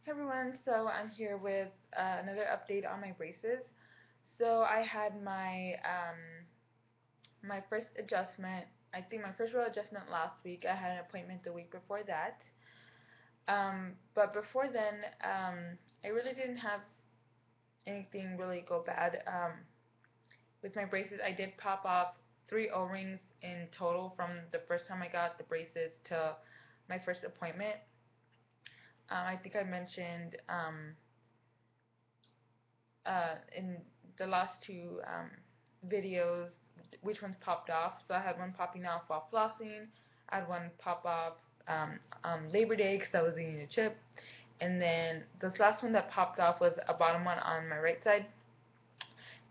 Hey everyone, so I'm here with another update on my braces. So I had my first adjustment. I think my first real adjustment last week. I had an appointment the week before that. But before then, I really didn't have anything really go bad. With my braces, I did pop off 3 O-rings in total from the first time I got the braces to my first appointment. I think I mentioned in the last two videos which ones popped off. So I had one popping off while flossing. I had one pop off on Labor Day because I was eating a chip. And then this last one that popped off was a bottom one on my right side.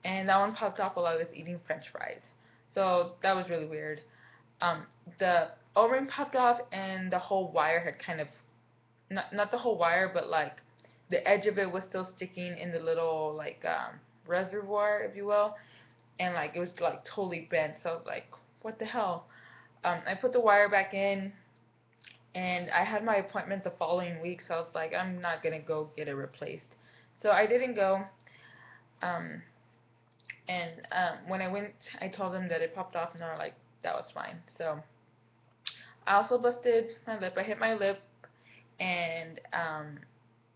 And that one popped off while I was eating french fries. So that was really weird. Um, the O-ring popped off and the whole wire had kind of, not the whole wire, but like the edge of it was still sticking in the little like reservoir, if you will, and like it was like totally bent. So I was like, what the hell? I put the wire back in, and I had my appointment the following week. So I was like, I'm not gonna go get it replaced. So I didn't go. Um, and when I went, I told them that it popped off, and they were like, that was fine. So I also busted my lip. I hit my lip, and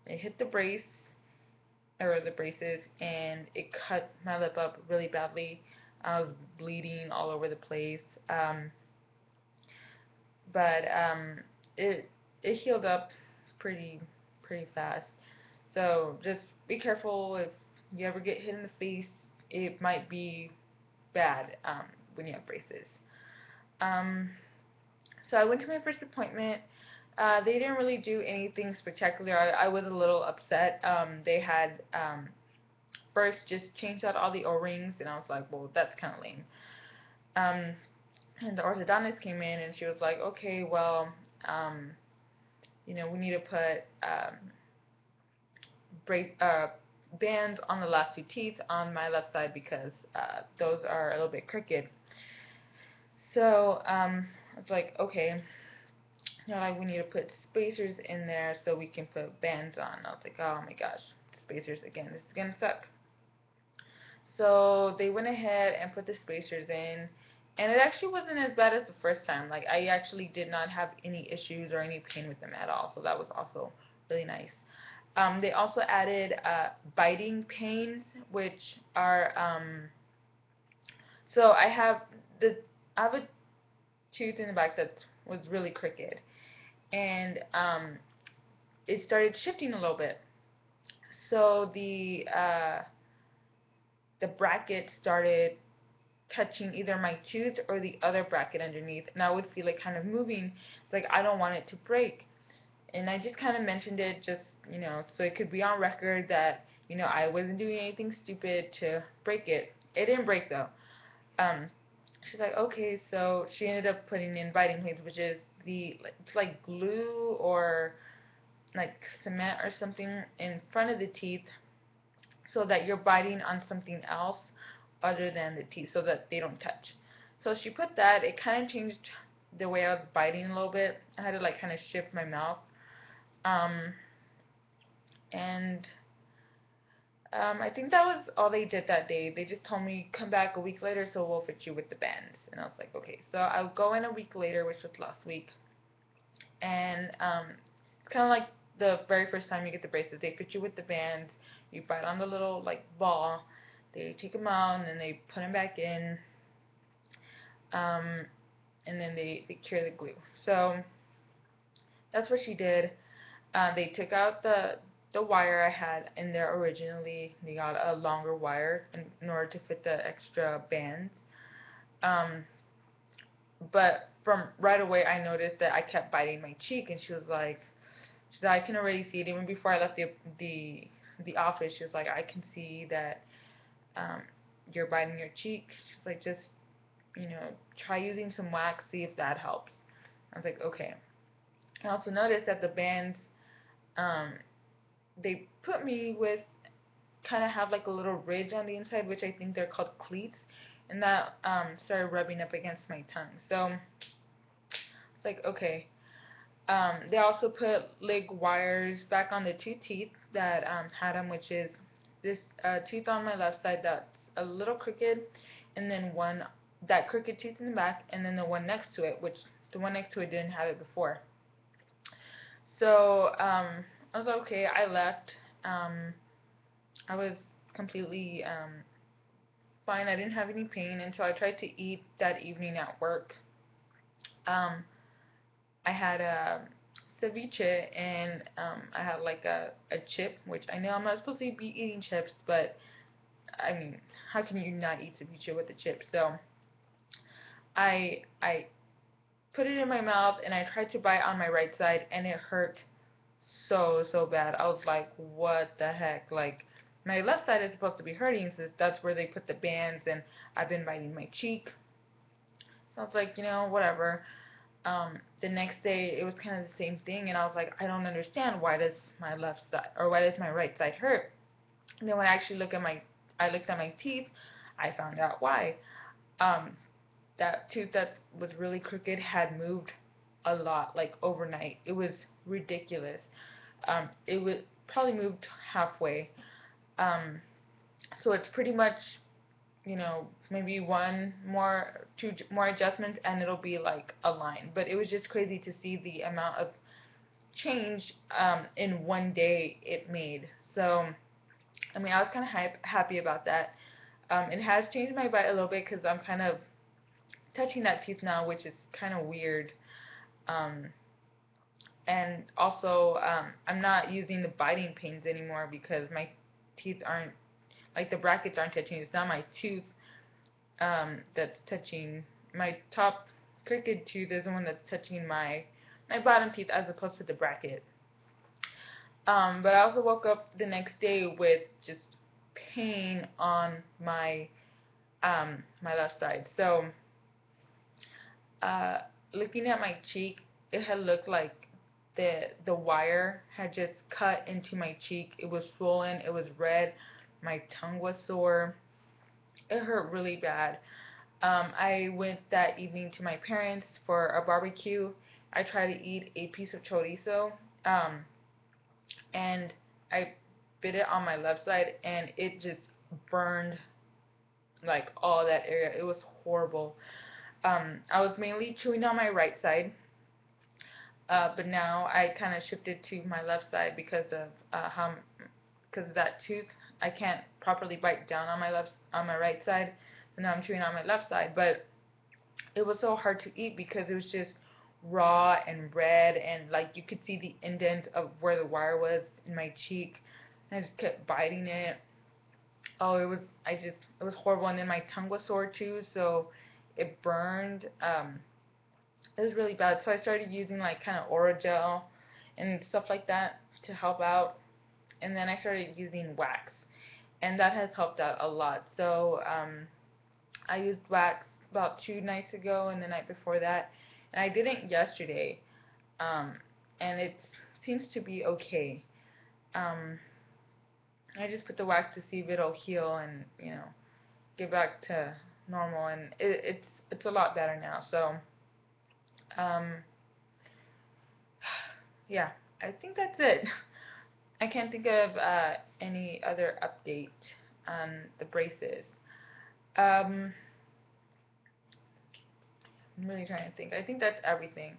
it hit the brace or the braces, and it cut my lip up really badly. I was bleeding all over the place. But it it healed up pretty fast. So just be careful if you ever get hit in the face. It might be bad when you have braces. Um, so I went to my first appointment. They didn't really do anything spectacular. I was a little upset. They had first just changed out all the O-rings, and I was like, well, that's kind of lame. Um, and the orthodontist came in, and she was like, okay, well, um, we need to put brace bands on the last 2 teeth on my left side because those are a little bit crooked. So I was like, okay, like we need to put spacers in there so we can put bands on. I was like, oh my gosh, spacers again, this is gonna suck. So they went ahead and put the spacers in, and it actually wasn't as bad as the first time. Like I actually did not have any issues or any pain with them at all, so that was also really nice. They also added biting pains, which are so I have a tooth in the back that was really crooked, and it started shifting a little bit. So the bracket started touching either my tooth or the other bracket underneath, and I would feel it kind of moving. Like I don't want it to break, and I just kind of mentioned it, just so it could be on record that I wasn't doing anything stupid to break it. It didn't break though. Um, she's like, okay, so she ended up putting in biting plates, which is it's like glue or like cement or something in front of the teeth, so that you're biting on something else other than the teeth, so that they don't touch. So she put that. It kind of changed the way I was biting a little bit. I had to like kind of shift my mouth. Um, and I think that was all they did that day. They just told me come back a week later, so we'll fit you with the bands. And I was like, okay. So I'll go in a week later, which was last week, and it's kind of like the very first time you get the braces. They fit you with the bands. You bite on the little like ball. They take them out and then they put them back in, um, and then they cure the glue. So that's what she did. They took out the wire I had in there originally. They got a longer wire in order to fit the extra bands. Um, but from right away, I noticed that I kept biting my cheek, and she said, I can already see it. Even before I left the office, she was like, I can see that um, you're biting your cheek. She's like, just try using some wax, see if that helps. I was like, okay. I also noticed that the bands, um, they put me with kind of have like a little ridge on the inside, which I think they're called cleats, and that started rubbing up against my tongue. So it's like, okay. They also put like wires back on the two teeth that had them, which is this tooth on my left side that's a little crooked, and then one that crooked tooth in the back, and then the one next to it, which the one next to it didn't have it before. So I was like, okay. I left. Um, I was completely fine. I didn't have any pain until I tried to eat that evening at work. Um, I had a ceviche and I had like a chip, which I know I'm not supposed to be eating chips, but I mean, how can you not eat ceviche with a chip? So I put it in my mouth and I tried to bite on my right side and it hurt so bad. I was like, what the heck? Like my left side is supposed to be hurting since that's where they put the bands and I've been biting my cheek. So I was like, whatever. The next day it was kind of the same thing, and I was like, I don't understand, why does my left side or why does my right side hurt? And then when I looked at my teeth, I found out why. Um, that tooth that was really crooked had moved a lot, like overnight. It was ridiculous. It was probably moved halfway. Um, so it's pretty much, maybe two more adjustments, and it'll be like a line. But it was just crazy to see the amount of change in one day it made. So, I mean, I was kind of happy about that. It has changed my bite a little bit because I'm kind of touching that tooth now, which is kind of weird. Um, and also, I'm not using the biting pains anymore because my teeth aren't, like, the brackets aren't touching. It's not my tooth that's touching my top crooked tooth is the one that's touching my bottom teeth as opposed to the bracket. But I also woke up the next day with just pain on my left side. So uh, looking at my cheek, it had looked like the wire had just cut into my cheek. It was swollen. It was red. My tongue was sore. It hurt really bad. I went that evening to my parents for a barbecue. I tried to eat a piece of chorizo, um, and I bit it on my left side, and it just burned like all that area. It was horrible. I was mainly chewing on my right side, but now I kind of shifted to my left side because of because of that tooth. I can't properly bite down on my right side, so now I'm chewing on my left side. But it was so hard to eat because it was just raw and red, and like you could see the indent of where the wire was in my cheek. And I just kept biting it. Oh, it was horrible. And then my tongue was sore too, so it burned. It was really bad. So I started using like kind of oral gel and stuff like that to help out. And then I started using wax, and that has helped out a lot. So I used wax about 2 nights ago and the night before that, and I didn't yesterday. Um, and it seems to be okay. Um, I just put the wax to see if it'll heal and get back to normal, and it's a lot better now. So um, yeah, I think that's it. I can't think of any other update on the braces. Um, I'm really trying to think. I think that's everything.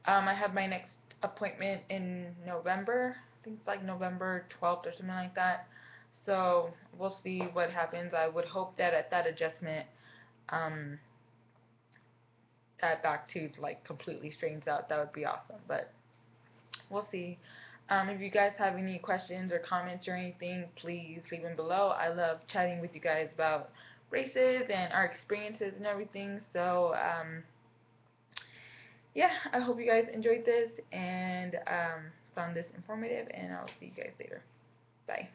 I have my next appointment in November. I think it's like November 12th or something like that. So we'll see what happens. I would hope that at that adjustment, um, that back tooth like completely straightens out. That would be awesome. But we'll see. If you guys have any questions or comments or anything, please leave them below. I love chatting with you guys about races and our experiences and everything. So yeah, I hope you guys enjoyed this and found this informative, and I'll see you guys later. Bye.